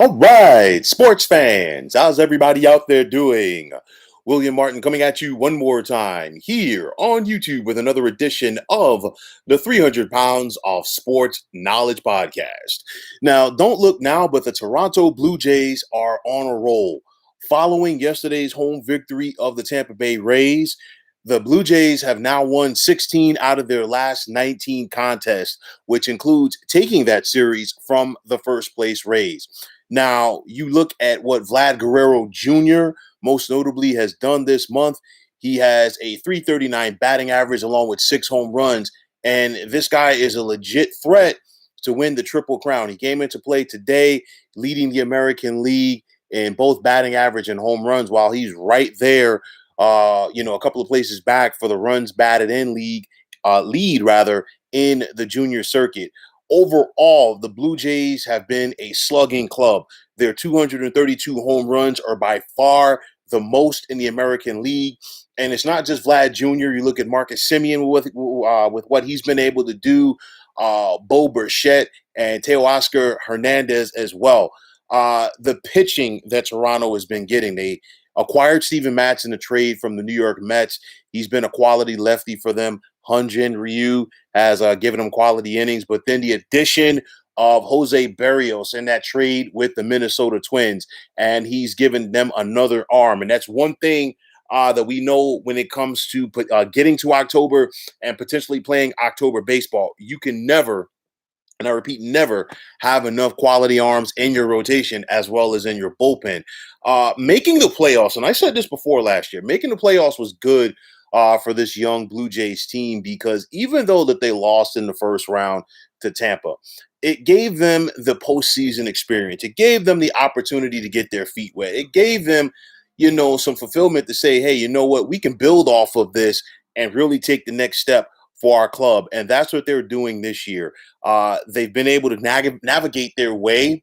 All right, sports fans, how's everybody out there doing? William Martin coming at you one more time here on YouTube with another edition of the 300 Pounds of Sports Knowledge Podcast. Now, don't look now, but the Toronto Blue Jays are on a roll. Following yesterday's home victory of the Tampa Bay Rays, the Blue Jays have now won 16 out of their last 19 contests, which includes taking that series from the first place Rays. Now, you look at what Vlad Guerrero Jr. most notably has done this month. He has a 339 batting average along with 6 home runs. And this guy is a legit threat to win the Triple Crown. He came into play today, leading the American League in both batting average and home runs, while he's right there, a couple of places back for the runs batted in lead rather in the junior circuit. Overall, the Blue Jays have been a slugging club. Their 232 home runs are by far the most in the American League. And it's not just Vlad Jr. You look at Marcus Semien with what he's been able to do, Bo Bichette and Teoscar Hernandez as well. The pitching that Toronto has been getting, they acquired Steven Matz in a trade from the New York Mets. He's been a quality lefty for them. Hyun-Jin Ryu has given him quality innings, but then the addition of Jose Berrios in that trade with the Minnesota Twins, and he's given them another arm. And that's one thing that we know when it comes to getting to October and potentially playing October baseball. You can never, and I repeat, never have enough quality arms in your rotation as well as in your bullpen. Making the playoffs, and I said this before last year, making the playoffs was good for this young Blue Jays team, because even though that they lost in the first round to Tampa, it gave them the postseason experience. It gave them the opportunity to get their feet wet. It gave them, some fulfillment to say, hey, you know what, we can build off of this and really take the next step for our club. And that's what they're doing this year. They've been able to navigate their way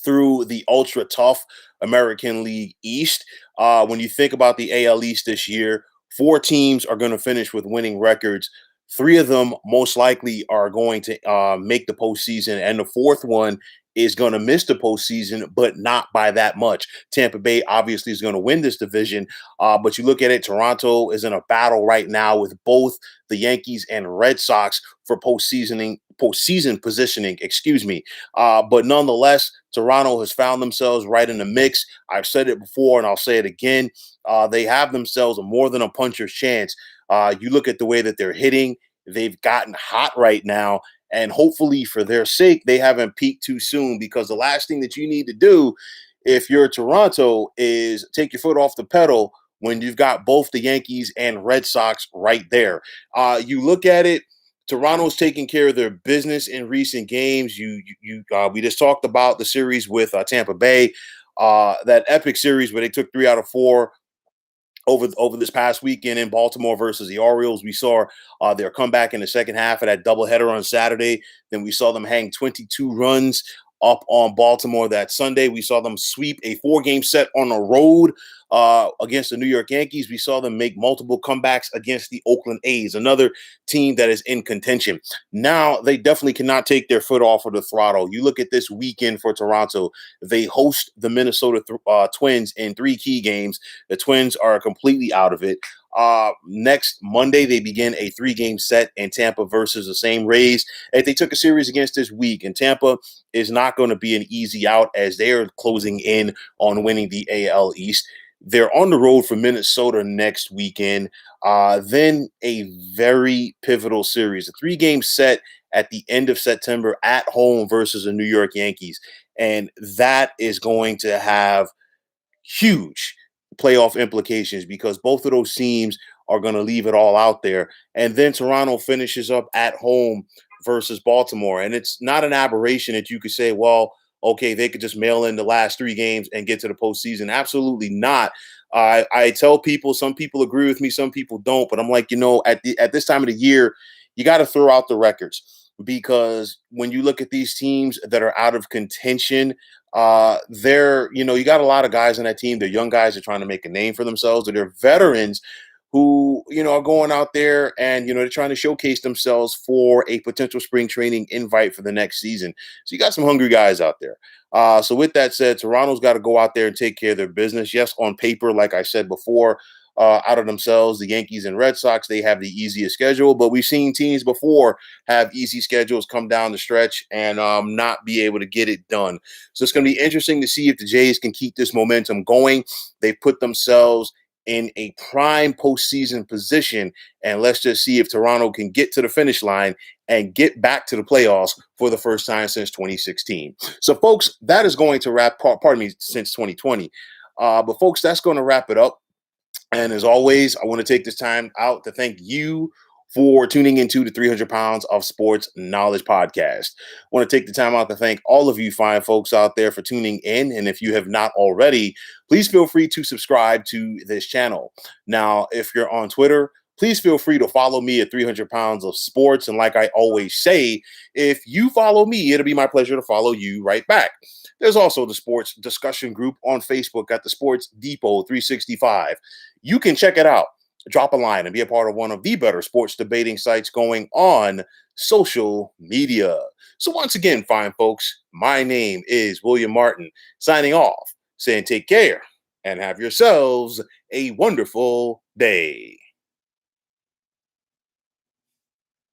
through the ultra tough American League East. When you think about the AL East this year, 4 teams are going to finish with winning records. 3 of them most likely are going to make the postseason, and the 4th one is going to miss the postseason, but not by that much. Tampa Bay obviously is going to win this division, but you look at it, Toronto is in a battle right now with both the Yankees and Red Sox for postseason positioning, but nonetheless, Toronto has found themselves right in the mix. I've said it before and I'll say it again. They have themselves a more than a puncher's chance. You look at the way that they're hitting, they've gotten hot right now. And hopefully for their sake, they haven't peaked too soon, because the last thing that you need to do if you're Toronto is take your foot off the pedal when you've got both the Yankees and Red Sox right there. You look at it, Toronto's taking care of their business in recent games. We just talked about the series with Tampa Bay, that epic series where they took 3 out of 4 over this past weekend in Baltimore versus the Orioles. We saw their comeback in the second half of that doubleheader on Saturday. Then we saw them hang 22 runs up on Baltimore that Sunday. We saw them sweep a 4-game set on the road against the New York Yankees. We saw them make multiple comebacks against the Oakland A's, another team that is in contention. Now, they definitely cannot take their foot off of the throttle. You look at this weekend for Toronto, they host the Minnesota Twins in 3 key games. The Twins are completely out of it. Next Monday, they begin a 3-game set in Tampa versus the same Rays as they took a series against this week. And Tampa is not going to be an easy out, as they are closing in on winning the AL East. They're on the road for Minnesota next weekend. Then a very pivotal series, a 3-game set at the end of September at home versus the New York Yankees. And that is going to have huge playoff implications, because both of those teams are going to leave it all out there. And then Toronto finishes up at home versus Baltimore. And it's not an aberration that you could say, well, okay, they could just mail in the last 3 games and get to the postseason. Absolutely not. I tell people, some people agree with me, some people don't, but I'm like, at this time of the year, you got to throw out the records, because when you look at these teams that are out of contention, you got a lot of guys on that team. They're young guys that are trying to make a name for themselves, or they're veterans who, are going out there and, they're trying to showcase themselves for a potential spring training invite for the next season. So you got some hungry guys out there. So with that said, Toronto's got to go out there and take care of their business. Yes, on paper, like I said before, out of themselves, the Yankees and Red Sox, they have the easiest schedule, but we've seen teams before have easy schedules come down the stretch and not be able to get it done. So it's going to be interesting to see if the Jays can keep this momentum going. They put themselves in a prime postseason position, and let's just see if Toronto can get to the finish line and get back to the playoffs for the first time since 2016. So, folks, that is going to wrap. Pardon me, since 2020. But folks, that's going to wrap it up. And as always, I want to take this time out to thank you for tuning into the 300 Pounds of Sports Knowledge podcast. I want to take the time out to thank all of you fine folks out there for tuning in. And if you have not already, please feel free to subscribe to this channel. Now, if you're on Twitter, please feel free to follow me at 300 Pounds of Sports. And like I always say, if you follow me, it'll be my pleasure to follow you right back. There's also the sports discussion group on Facebook at the Sports Depot 365. You can check it out. Drop a line and be a part of one of the better sports debating sites going on social media. So once again, fine folks, my name is William Martin, signing off, saying take care and have yourselves a wonderful day.